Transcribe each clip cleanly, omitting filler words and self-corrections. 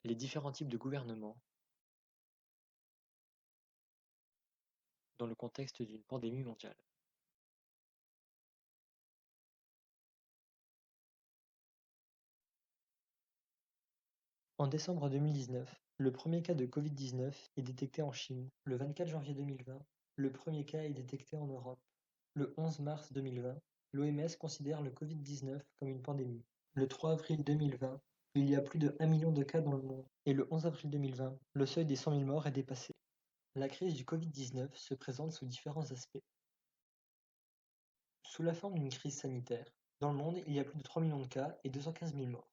Les différents types de gouvernements dans le contexte d'une pandémie mondiale. En décembre 2019, le premier cas de Covid-19 est détecté en Chine. Le 24 janvier 2020, le premier cas est détecté en Europe. Le 11 mars 2020, l'OMS considère le Covid-19 comme une pandémie. Le 3 avril 2020, il y a plus de 1 million de cas dans le monde. Et le 11 avril 2020, le seuil des 100 000 morts est dépassé. La crise du Covid-19 se présente sous différents aspects. Sous la forme d'une crise sanitaire, dans le monde, il y a plus de 3 millions de cas et 215 000 morts.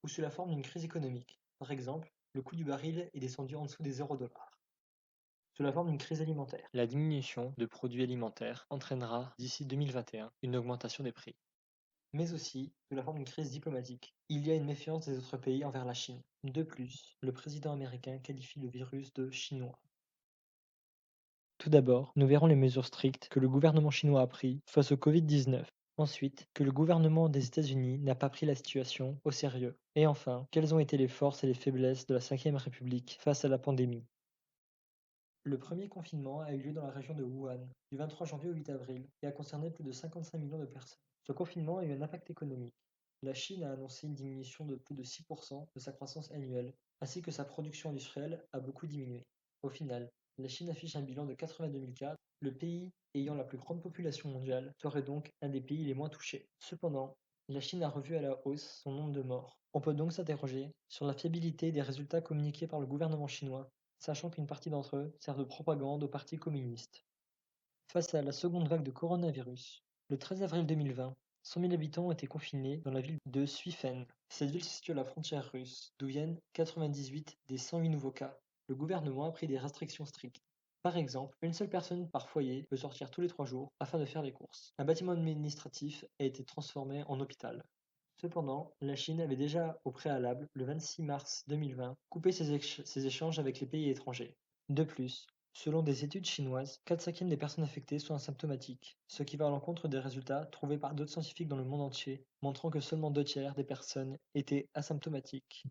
Ou sous la forme d'une crise économique. Par exemple, le coût du baril est descendu en dessous des 0 $. Sous la forme d'une crise alimentaire. La diminution de produits alimentaires entraînera, d'ici 2021, une augmentation des prix. Mais aussi sous la forme d'une crise diplomatique. Il y a une méfiance des autres pays envers la Chine. De plus, le président américain qualifie le virus de chinois. Tout d'abord, nous verrons les mesures strictes que le gouvernement chinois a prises face au Covid-19. Ensuite, que le gouvernement des États-Unis n'a pas pris la situation au sérieux. Et enfin, quelles ont été les forces et les faiblesses de la Cinquième République face à la pandémie. Le premier confinement a eu lieu dans la région de Wuhan, du 23 janvier au 8 avril, et a concerné plus de 55 millions de personnes. Ce confinement a eu un impact économique. La Chine a annoncé une diminution de plus de 6% de sa croissance annuelle, ainsi que sa production industrielle a beaucoup diminué. Au final, la Chine affiche un bilan de 82 000 cas. Le pays ayant la plus grande population mondiale serait donc un des pays les moins touchés. Cependant, la Chine a revu à la hausse son nombre de morts. On peut donc s'interroger sur la fiabilité des résultats communiqués par le gouvernement chinois, sachant qu'une partie d'entre eux sert de propagande au Parti communiste. Face à la seconde vague de coronavirus, le 13 avril 2020, 100 000 habitants ont été confinés dans la ville de Suifen. Cette ville se situe à la frontière russe, d'où viennent 98 des 108 nouveaux cas. Le gouvernement a pris des restrictions strictes. Par exemple, une seule personne par foyer peut sortir tous les 3 jours afin de faire les courses. Un bâtiment administratif a été transformé en hôpital. Cependant, la Chine avait déjà au préalable, le 26 mars 2020, coupé ses échanges avec les pays étrangers. De plus, selon des études chinoises, 4/5 des personnes affectées sont asymptomatiques, ce qui va à l'encontre des résultats trouvés par d'autres scientifiques dans le monde entier, montrant que seulement 2 tiers des personnes étaient asymptomatiques.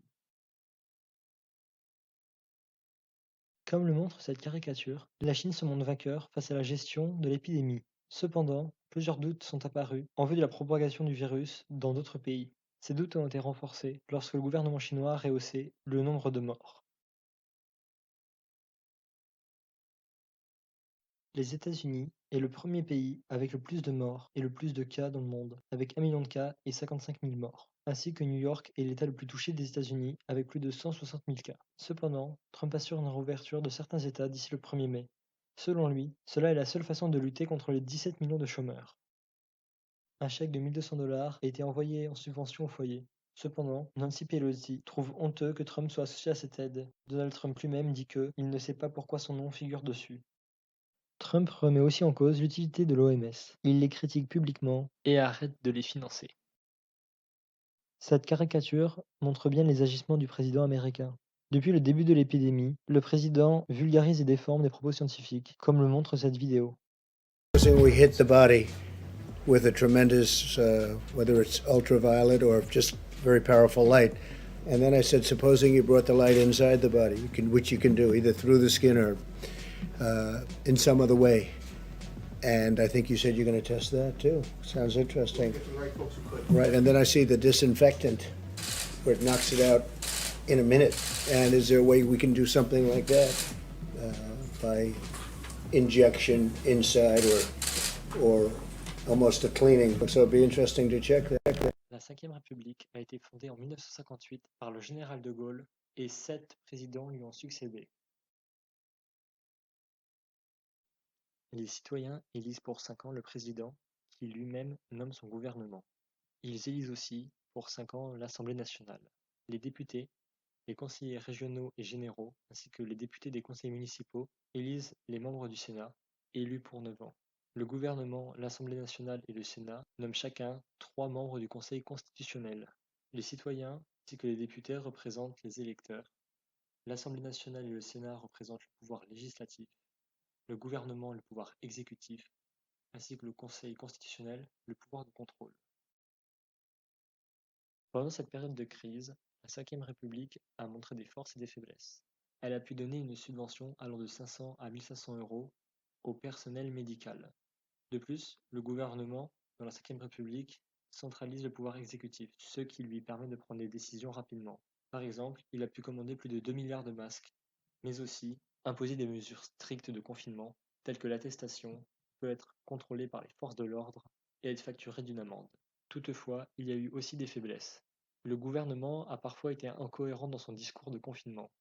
Comme le montre cette caricature, la Chine se montre vainqueur face à la gestion de l'épidémie. Cependant, plusieurs doutes sont apparus en vue de la propagation du virus dans d'autres pays. Ces doutes ont été renforcés lorsque le gouvernement chinois a rehaussé le nombre de morts. Les États-Unis est le premier pays avec le plus de morts et le plus de cas dans le monde, avec 1 million de cas et 55 000 morts, ainsi que New York est l'État le plus touché des États-Unis avec plus de 160 000 cas. Cependant, Trump assure une réouverture de certains États d'ici le 1er mai. Selon lui, cela est la seule façon de lutter contre les 17 millions de chômeurs. Un chèque de 1 200 $ a été envoyé en subvention aux foyers. Cependant, Nancy Pelosi trouve honteux que Trump soit associé à cette aide. Donald Trump lui-même dit que il ne sait pas pourquoi son nom figure dessus. Trump remet aussi en cause l'utilité de l'OMS. Il les critique publiquement et arrête de les financer. Cette caricature montre bien les agissements du président américain. Depuis le début de l'épidémie, le président vulgarise et déforme des propos scientifiques, comme le montre cette vidéo. Supposing we hit the body with a tremendous, whether it's ultraviolet or just very powerful light, and then I said, supposing you brought the light inside the body, which you can do either through the skin or in some other way. And I think you said you're going to test that too. Sounds interesting. Right, and then I see the disinfectant where it knocks it out in a minute. And is there a way we can do something like that by injection inside or almost a cleaning? So it'd be interesting to check that. La Cinquième République a été fondée en 1958 par le général de Gaulle et 7 présidents lui ont succédé. Les citoyens élisent pour 5 ans le président, qui lui-même nomme son gouvernement. Ils élisent aussi, pour 5 ans, l'Assemblée nationale. Les députés, les conseillers régionaux et généraux, ainsi que les députés des conseils municipaux, élisent les membres du Sénat, élus pour 9 ans. Le gouvernement, l'Assemblée nationale et le Sénat nomment chacun 3 membres du Conseil constitutionnel. Les citoyens, ainsi que les députés, représentent les électeurs. L'Assemblée nationale et le Sénat représentent le pouvoir législatif, le gouvernement le pouvoir exécutif, ainsi que le Conseil constitutionnel le pouvoir de contrôle. Pendant cette période de crise, la Cinquième République a montré des forces et des faiblesses. Elle a pu donner une subvention allant de 500 à 1500 euros au personnel médical. De plus, le gouvernement, dans la Cinquième République, centralise le pouvoir exécutif, ce qui lui permet de prendre des décisions rapidement. Par exemple, il a pu commander plus de 2 milliards de masques, mais aussi imposer des mesures strictes de confinement, telles que l'attestation peut être contrôlée par les forces de l'ordre et être facturée d'une amende. Toutefois, il y a eu aussi des faiblesses. Le gouvernement a parfois été incohérent dans son discours de confinement.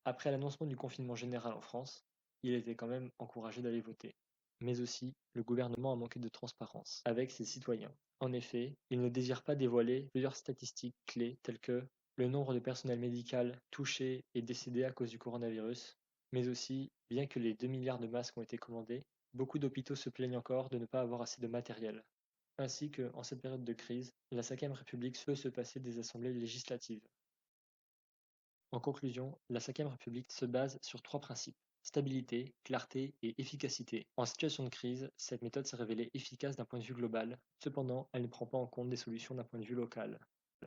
Après l'annoncement du confinement général en France, il était quand même encouragé d'aller voter. Mais aussi, le gouvernement a manqué de transparence avec ses citoyens. En effet, il ne désire pas dévoiler plusieurs statistiques clés telles que le nombre de personnel médical touchés et décédés à cause du coronavirus, mais aussi, bien que les 2 milliards de masques ont été commandés, beaucoup d'hôpitaux se plaignent encore de ne pas avoir assez de matériel. Ainsi que, en cette période de crise, la Cinquième République peut se passer des assemblées législatives. En conclusion, la Cinquième République se base sur trois principes: stabilité, clarté et efficacité. En situation de crise, cette méthode s'est révélée efficace d'un point de vue global, cependant, elle ne prend pas en compte des solutions d'un point de vue local.